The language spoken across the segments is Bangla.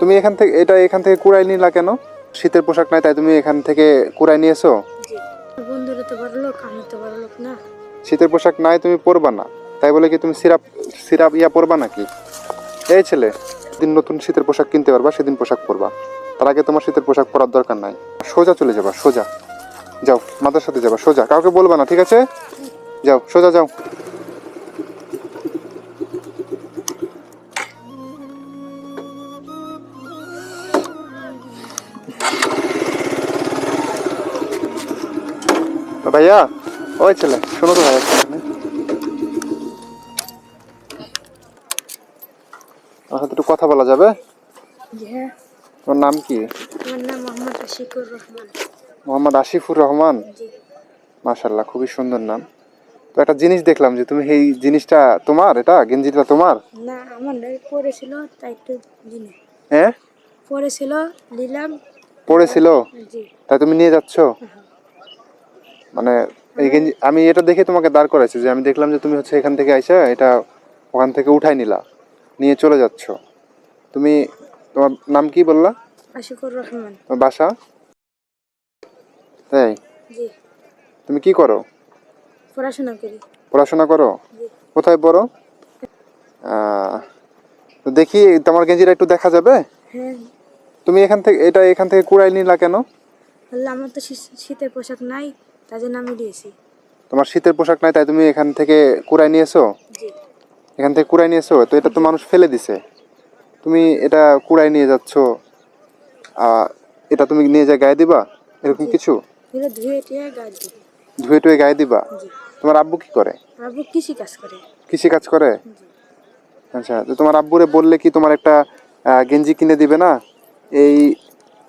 তুমি এখান থেকে কুড়াই নিলা কেন? শীতের পোশাক নাই তাই তুমি এখান থেকে কুড়াই নিয়েছো? বন্ধুরা তো বড় লোক, আমি তো বড় লোক না। শীতের পোশাক নাই তুমি পরবা না তাই বলে কি তুমি সিরাপ সিরাপ ইয়া পরবা নাকি? এই ছেলে, দিন নতুন শীতের পোশাক কিনতে পারবা সেদিন পোশাক পরবা, তার আগে তোমার শীতের পোশাক পরার দরকার নাই। সোজা চলে যাবা, সোজা যাও, মাদার সাথে যাবা সোজা, কাউকে বলবা না, ঠিক আছে? যাও সোজা যাও। ভাইয়া, ওই ছেলে শোনো তো ভাইয়া, আমার সাথে একটু কথা বলা যাবে? হ্যাঁ। তোমার নাম কি? আমার নাম মোহাম্মদ আশিকুর রহমান। মোহাম্মদ আশিফুর রহমান। মাশাআল্লাহ, খুবই সুন্দর নাম। তো একটা জিনিস দেখলাম যে তুমি এই জিনিসটা তোমার, এটা গেঞ্জিটা তোমার? না, আমার নাই, পড়েছিল তাই একটু দিনে। হ্যাঁ, পড়েছিল, নিলাম। পড়েছিল জি। তাই তুমি নিয়ে যাচ্ছ? মানে এই গেঞ্জি আমি এটা দেখে তোমাকে দাঁড় করাইছি, যে আমি দেখলাম যে তুমি হচ্ছে এখান থেকে আইসা এটা ওখান থেকে উঠাই নিলা, নিয়ে চলে যাচ্ছ। তুমি, তোমার নাম কি বললা? আশিকুর রহমান। তোমার বাসা? তাই? জি। তুমি কি করো? পড়াশোনা করি। পড়াশোনা করো? জি। কোথায় পড়ো? তো দেখি তোমার গেঞ্জিটা একটু দেখা যাবে? হ্যাঁ। তুমি এখান থেকে কুড়াই নিলা কেন? আমার তো শীতের পোশাক নাই, তার জন্য আমি দিয়েছি। তোমার শীতের পোশাক নাই তাই তুমি এখান থেকে কুড়াই নিয়েছো? জি। এখান থেকে কুড়াই নিয়েছো? তো এটা তো মানুষ ফেলে দিছে, তুমি এটা কুড়াই নিয়ে যাচ্ছ, এটা তুমি নিয়ে যা গায়ে দিবা এরকম কিছু? ধুয়ে টুয়ে গায়ে দিই। ধুয়ে টুয়ে গায়ে দিবা? জি। তোমার আব্বু কি করে? আব্বু কৃষি কাজ করে। কৃষি কাজ করে? জি। আচ্ছা, তো তোমার আব্বুরে বললে কি তোমার একটা গেঞ্জি কিনে দিবে না? এই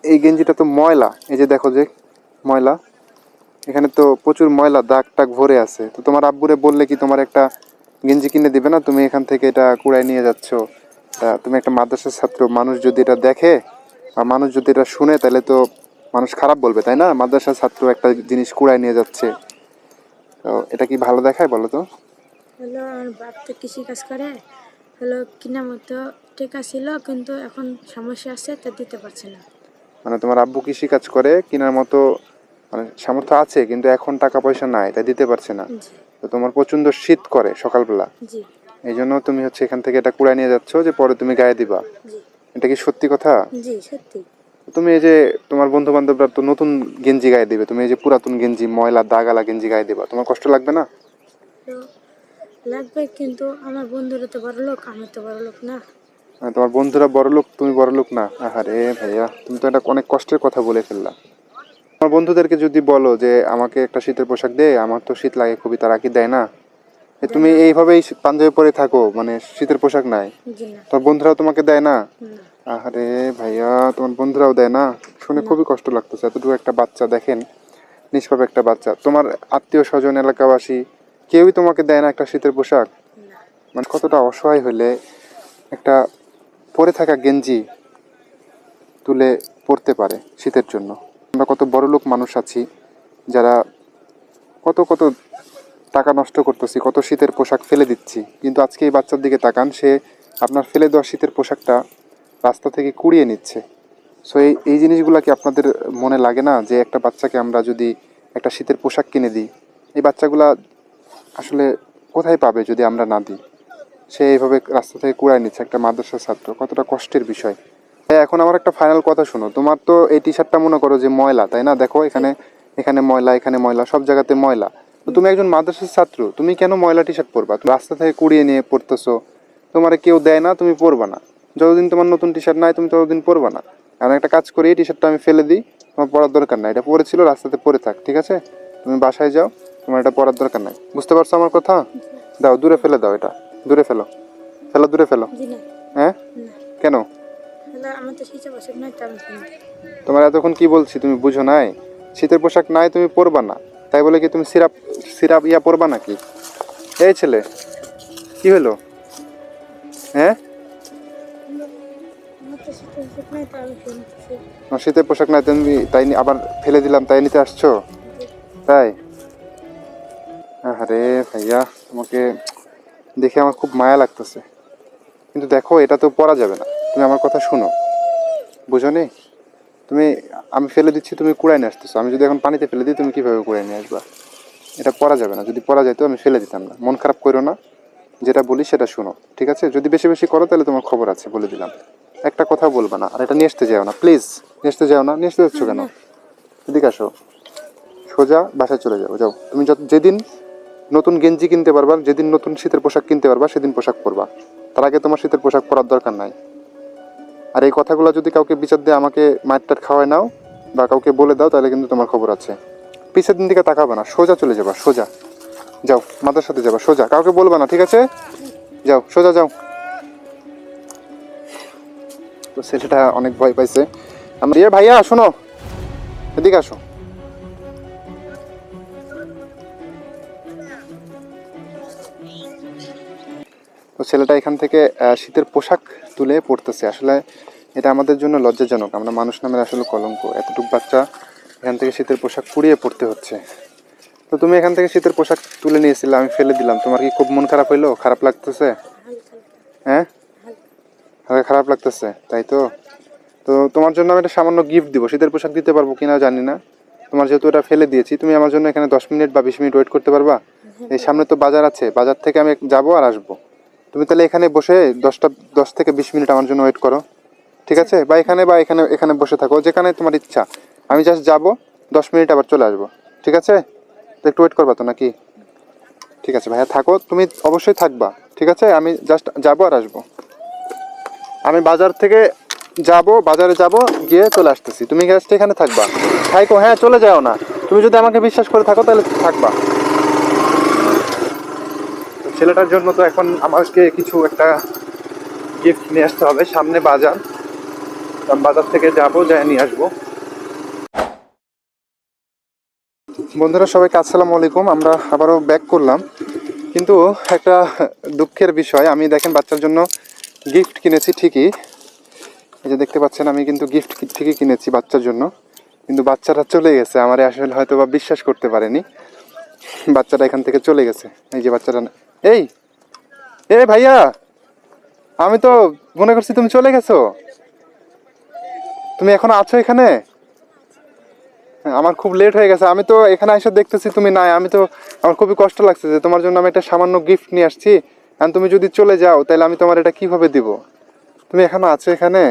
এই গেঞ্জিটা তো ময়লা, এই যে দেখো যে ময়লা, এখানে তো প্রচুর ময়লা, দাগ টাগ ভরে আছে। তো তোমার আব্বুরে বললে কি তোমার একটা গেঞ্জি কিনে দিবে না? তুমি এখান থেকে এটা কুড়াই নিয়ে যাচ্ছ, তুমি একটা মাদ্রাসার ছাত্র, মানুষ যদি এটা দেখে বা মানুষ যদি এটা শুনে তাহলে তো মানুষ খারাপ বলবে, তাই না? মাদ্রাসার ছাত্র একটা জিনিস কুড়াই নিয়ে যাচ্ছে, তো এটা কি ভালো দেখায় বলো তো? আমার বাপ তো কৃষি কাজ করে, কিনা মতো টেকা ছিল, কিন্তু এখন সমস্যা আছে, তা দিতে পারছে না। মানে তোমার আব্বু কৃষি কাজ করে, কেনার মতো মানে সামর্থ্য আছে কিন্তু এখন টাকা পয়সা নাই তাই দিতে পারছে না। জি। তো তোমার প্রচন্ড শীত করে সকালবেলা, জি। এই জন্য তুমি হচ্ছে এখান থেকে এটা কুড়াই নিয়ে যাচ্ছ যে পরে তুমি গায়ে দিবা। জি। এটা কি সত্যি কথা? জি, সত্যি। তুমি এই যে তোমার বন্ধু বান্ধবরা তো নতুন গেঞ্জি গায়ে দিবে, তুমি এই যে পুরাতন গেঞ্জি, ময়লা দাগালা গেঞ্জি গায়ে দিবা, তোমার কষ্ট লাগবে না? তো লাগবে, কিন্তু আমার বন্ধুরা তো বড় লোক, আমি তো বড় লোক না। তোমার বন্ধুরা বড় লোক, তুমি বড় লোক না? আহারে ভাইয়া, তুমি তো এটা অনেক কষ্টের কথা বলে ফেললা। আমার বন্ধুদেরকে যদি বলো যে আমাকে একটা শীতের পোশাক দে, আমার তো শীত লাগে খুবই, তারা কি দেয় না? তুমি এইভাবেই পাঞ্জাবি পরে থাকো, মানে শীতের পোশাক নাই, জি না। তোমার বন্ধুরাও তোমাকে দেয় না? না। আহারে ভাইয়া, তোমার বন্ধুরাও দেয় না? শুনে খুবই কষ্ট লাগতেছে। এতটুকু একটা বাচ্চা দেখেন, নিষ্পাপ একটা বাচ্চা, তোমার আত্মীয় স্বজন এলাকাবাসী কেউই তোমাকে দেয় না একটা শীতের পোশাক? না। মানে কতটা অসহায় হলে একটা পরে থাকা গেঞ্জি তুলে পরতে পারে শীতের জন্য। আমরা কত বড় লোক মানুষ আছি যারা কত কত টাকা নষ্ট করতেছি, কত শীতের পোশাক ফেলে দিচ্ছি, কিন্তু আজকে এই বাচ্চার দিকে তাকান, সে আপনার ফেলে দেওয়া শীতের পোশাকটা রাস্তা থেকে কুড়িয়ে নিচ্ছে। সো এই জিনিসগুলো কি আপনাদের মনে লাগে না যে একটা বাচ্চাকে আমরা যদি একটা শীতের পোশাক কিনে দিই, এই বাচ্চাগুলা আসলে কোথায় পাবে যদি আমরা না দিই? সে এইভাবে রাস্তা থেকে কুড়ায় নিচ্ছে, একটা মাদ্রাসার ছাত্র, কতটা কষ্টের বিষয়। এখন আমার একটা ফাইনাল কথা শোনো, তোমার তো এই টি শার্টটা মনে করো যে ময়লা, তাই না? দেখো এখানে, এখানে ময়লা, এখানে ময়লা, সব জায়গাতে ময়লা। তো তুমি একজন মাদ্রাসার ছাত্র, তুমি কেন ময়লা টি শার্ট পরবা? তুমি রাস্তা থেকে কুড়িয়ে নিয়ে পরতেছো, তোমার কেউ দেয় না, তুমি পরবা না। যতদিন তোমার নতুন টি শার্ট নাই তুমি ততদিন পরবা না। এখন একটা কাজ করি, এই টি শার্টটা আমি ফেলে দিই, তোমার পরার দরকার নাই, এটা পরেছিল রাস্তাতে পরে থাক, ঠিক আছে? তুমি বাসায় যাও, তোমার এটা পরার দরকার নাই। বুঝতে পারছো আমার কথা? দাও, দূরে ফেলে দাও, এটা দূরে ফেলো, ফেলো, দূরে ফেলো। জি না। হ্যাঁ, না। কেন? আমার তো শীতের পোশাক নাই, তা আমি কিনতে। তোমার এতক্ষণ কি বলছি তুমি বুঝো নাই? শীতের পোশাক নাই তুমি পরবা না তাই বলে কি তুমি সিরাপ সিরাপ ইয়া পরবা নাকি? এই ছেলে, কি হলো? হ্যাঁ, আমার তো শীতের পোশাক নাই, তা আমি কিনতেছি। আমার শীতের পোশাক নাই তুমি তাই আবার ফেলে দিলাম তাই নিতে আসছো? তাই? আরে ভাইয়া, তোমাকে দেখে আমার খুব মায়া লাগতেছে, কিন্তু দেখো এটা তো পরা যাবে না, তুমি আমার কথা শুনো। বুঝো নি? তুমি, আমি ফেলে দিচ্ছি, তুমি কুড়ায় নিয়ে আসতেছো। আমি যদি এখন পানিতে ফেলে দিই, তুমি কীভাবে কুড়ায় নিয়ে আসবা? এটা পরা যাবে না। যদি পরা যেত আমি ফেলে দিতাম না। মন খারাপ করো না, যেটা বলি সেটা শোনো, ঠিক আছে? যদি বেশি বেশি করো তাহলে তোমার খবর আছে, বলে দিলাম। একটা কথা বলবা না। আর এটা নিয়ে আসতে যাও না প্লিজ। নিয়ে আসতে যাও না। নিয়ে আসতে যাচ্ছ কেন? এদিকে আসো। সোজা বাসায় চলে যাও। যাও। তুমি যেদিন নতুন গেঞ্জি কিনতে পারবা, যেদিন নতুন শীতের পোশাক কিনতে পারবা, সেদিন পোশাক পরবা। তার আগে তোমার শীতের পোশাক পরার দরকার নাই। আর এই কথাগুলো যদি কাউকে বিচার দিয়ে আমাকে মারটার খাওয়ায় নাও বা কাউকে বলে দাও, তাহলে কিন্তু তোমার খবর আছে। পিছের দিন দিকে তাকাবে না, সোজা চলে যাবা। সোজা যাও, মাদার সাথে যাবা। সোজা, কাউকে বলবা না, ঠিক আছে? যাও, সোজা যাও। তো ছেলেটা অনেক ভয় পাইছে। আমরা ভাইয়া শোনো, এদিকে আসো। তো ছেলেটা এখান থেকে শীতের পোশাক তুলে পড়তেছে। আসলে এটা আমাদের জন্য লজ্জাজনক। আমরা মানুষ নামের আসলে কলঙ্ক। এতটুকু বাচ্চা এখান থেকে শীতের পোশাক পুড়িয়ে পড়তে হচ্ছে। তো তুমি এখান থেকে শীতের পোশাক তুলে নিয়েছিলে, আমি ফেলে দিলাম। তোমার কি খুব মন খারাপ হইলো? খারাপ লাগতেছে? হ্যাঁ, হালকা খারাপ লাগতেছে, তাই তো? তো তোমার জন্য আমি একটা সামান্য গিফট দিব। শীতের পোশাক দিতে পারবো কিনা জানি না। তোমার যেহেতু এটা ফেলে দিয়েছি, তুমি আমার জন্য এখানে 10 মিনিট বা 20 মিনিট ওয়েট করতে পারবা? এই সামনে তো বাজার আছে, বাজার থেকে আমি যাবো আর আসবো। তুমি তাহলে এখানে বসে 10 থেকে 20 মিনিট আমার জন্য ওয়েট করো, ঠিক আছে? বা এখানে এখানে বসে থাকো, যেখানে তোমার ইচ্ছা। আমি জাস্ট যাবো, 10 মিনিট আবার চলে আসবো, ঠিক আছে? তো একটু ওয়েট করবা তো নাকি? ঠিক আছে ভাইয়া, থাকো, তুমি অবশ্যই থাকবা, ঠিক আছে? আমি জাস্ট যাবো আর আসবো। আমি বাজার থেকে বাজারে যাব, গিয়ে চলে আসতেছি। তুমি জাস্ট এখানে থাকবা, থাইকো, হ্যাঁ, চলে যাও না। তুমি যদি আমাকে বিশ্বাস করে থাকো তাহলে থাকবা। তো ছেলেটার জন্য তো এখন আমাকে কিছু একটা গিফট নিয়ে আসতে হবে। সামনে বাজার, আমি বাজার থেকে যাবো, যাই নিয়ে আসবো। বন্ধুরা সবাইকে আসসালামু আলাইকুম। আমরা আবারও ব্যাক করলাম, কিন্তু একটা দুঃখের বিষয়। আমি দেখেন বাচ্চার জন্য গিফট কিনেছি ঠিকই, এই যে দেখতে পাচ্ছেন, আমি কিন্তু গিফট ঠিকই কিনেছি বাচ্চার জন্য, কিন্তু বাচ্চাটা চলে গেছে। আমার আসলে হয়তো বা বিশ্বাস করতে পারেনি, বাচ্চাটা এখান থেকে চলে গেছে। এই যে বাচ্চাটা, এই ভাইয়া, আমি তো মনে করছি তুমি চলে গেছো। তুমি এখনো আছো এখানে? হ্যাঁ, আমার খুব লেট হয়ে গেছে। আমি তো এখানে এসে দেখতেছি তুমি নাই। আমার খুবই কষ্ট লাগছে যে তোমার জন্য আমি একটা সামান্য গিফট নিয়ে আসছি, আর তুমি যদি চলে যাও তাহলে আমি তোমার এটা কিভাবে দিব? তুমি এখনো আছো এখানে,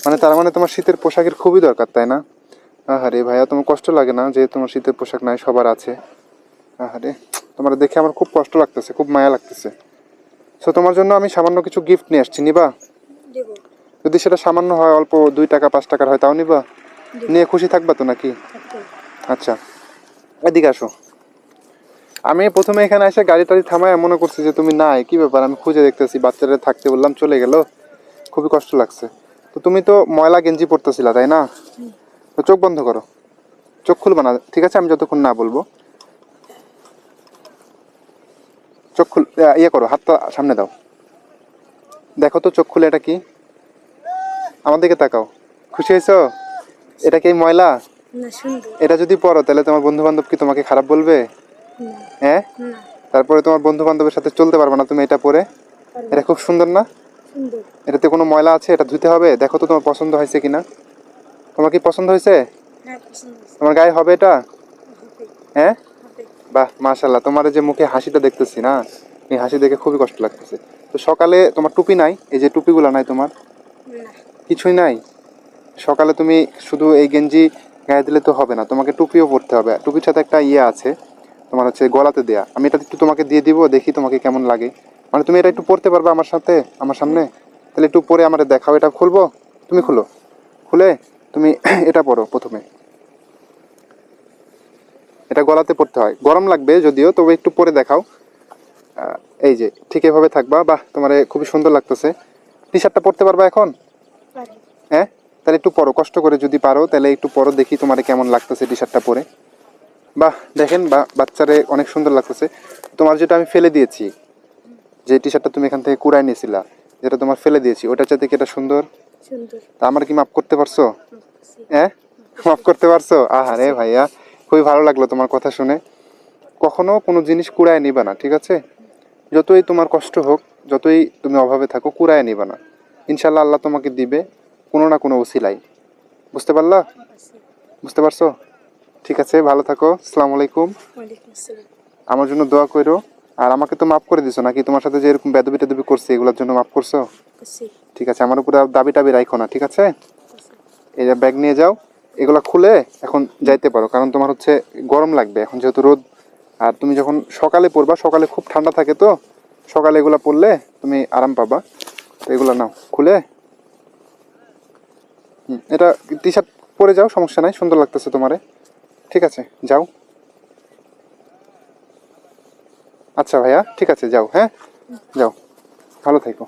মানে তার মানে তোমার শীতের পোশাকের খুবই দরকার, তাই না? আহারে ভাইয়া, তোমার কষ্ট লাগে না যে তোমার শীতের পোশাক নাই, সবার আছে? আহারে, তোমার দেখে আমার খুব কষ্ট লাগতেছে, খুব মায়া লাগতেছে। সো তোমার জন্য আমি সামান্য কিছু গিফট নিয়ে আসছি, নিবা? দেবো। যদি সেটা সামান্য হয়, অল্প 2 টাকা 5 টাকার হয়, তাও নিবা? নিয়ে খুশি থাকবা তো নাকি? আচ্ছা, এদিকে আসো। আমি প্রথমে এখানে এসে গাড়ি টাড়ি থামায় মনে করছি যে তুমি নাই, কি ব্যাপার? আমি খুঁজে দেখতেছি, বাচ্চারা থাকতে বললাম, চলে গেল। খুবই কষ্ট লাগছে। তো তুমি তো ময়লা গেঞ্জি পরতেছিলা, তাই না? তো চোখ বন্ধ করো, চোখ খুলবা না, ঠিক আছে? আমি যতক্ষণ না বলবো। চোখ খুল, ইয়ে করো, হাতটা সামনে দাও। দেখো তো চোখ খুলে এটা কি? আমার দিকে তাকাও। খুশি হয়েছো? এটা কি ময়লা? না, সুন্দর। এটা যদি পরো তাহলে তোমার বন্ধু বান্ধব কি তোমাকে খারাপ বলবে? না। হ্যাঁ? না। তারপরে তোমার বন্ধু বান্ধবের সাথে চলতে পারবে না তুমি এটা পরে? পারবো। এটা খুব সুন্দর না? সুন্দর। এটাতে কোনো ময়লা আছে? এটা ধুতে হবে। দেখো তো তোমার পছন্দ হয়েছে কিনা। তোমার কি পছন্দ হয়েছে? হ্যাঁ, পছন্দ হয়েছে। তোমার গায়ে হবে এটা? হবে। হ্যাঁ? হবে। বাহ, মাশাল্লাহ। তোমার এই যে মুখে হাসিটা দেখতেছি না, এই হাসি দেখে খুবই কষ্ট লাগতেছে। তো সকালে তোমার টুপি নাই? এই যে টুপিগুলো নাই তোমার? না। কিছুই নাই? সকালে তুমি শুধু এই গেঞ্জি গায়ে দিলে তো হবে না, তোমাকে টুপিও পরতে হবে। টুপির সাথে একটা ইয়ে আছে তোমার, হচ্ছে গলাতে দেয়া। আমি এটা একটু তোমাকে দিয়ে দিব, দেখি তোমাকে কেমন লাগে। মানে তুমি এটা একটু পরতে পারবে আমার সাথে, আমার সামনে? তাহলে একটু পরে আমার দেখাও। এটা খুলবো? তুমি খুলো, খুলে তুমি এটা পরো প্রথমে। এটা গলাতে পরতে হয়, গরম লাগবে যদিও, তবে একটু পরে দেখাও। এই যে ঠিক এভাবে থাকবা। বাহ, তোমার খুবই সুন্দর লাগতেছে। টি শার্টটা পরতে পারবা এখন? পারি। হ্যাঁ, তাহলে একটু পরো, কষ্ট করে যদি পারো তাহলে একটু পরো, দেখি তোমার কেমন লাগতেছে টি শার্টটা পরে। বাহ, দেখেন, বাচ্চারে অনেক সুন্দর লাগতেছে। তোমার যেটা আমি ফেলে দিয়েছি, যে টি শার্টটা তুমি এখান থেকে কুড়াই নিয়েছিলা, যেটা তোমার ফেলে দিয়েছি, ওটার চাইতে কি এটা সুন্দর? সুন্দর। তা আমার কি মাফ করতে পারছো? মাপছি। হ্যাঁ, মাফ করতে পারছো? আহারে ভাইয়া, খুবই ভালো লাগলো তোমার কথা শুনে। কখনো কোনো জিনিস কুড়ায় নিবা না, ঠিক আছে? যতই তোমার কষ্ট হোক, যতই তুমি অভাবে থাকো, কুড়ায় নিবা না। ইনশাল্লাহ আল্লাহ তোমাকে দিবে। কোনো না কোনো উসিলাই। বুঝতে পারলা? বুঝতে পারছো? ঠিক আছে, ভালো থাকো। আসসালামু আলাইকুম। ওয়ালাইকুম আসসালাম। আমার জন্য দোয়া করো। আর আমাকে তো মাফ করে দিছো নাকি? তোমার সাথে যে এরকম বেদবি টেদবি করছি এগুলোর জন্য মাফ করছো? করছি। ঠিক আছে, আমার উপরে আর দাবি টাবি রাখো না, ঠিক আছে? করছি। এই যে ব্যাগ নিয়ে যাও, এগুলা খুলে এখন যাইতে পারো, কারণ তোমার হচ্ছে গরম লাগবে এখন যেহেতু রোদ। আর তুমি যখন সকালে পরবা, সকালে খুব ঠান্ডা থাকে তো, সকালে এগুলা পরলে তুমি আরাম পাবা। তো এগুলা নাও খুলে। এটা টি শার্ট পরে যাও, সমস্যা নাই, সুন্দর লাগতেছে তোমারে। ঠিক আছে, যাও। আচ্ছা ভাইয়া, ঠিক আছে, যাও। হ্যাঁ, যাও, ভালো থেকো।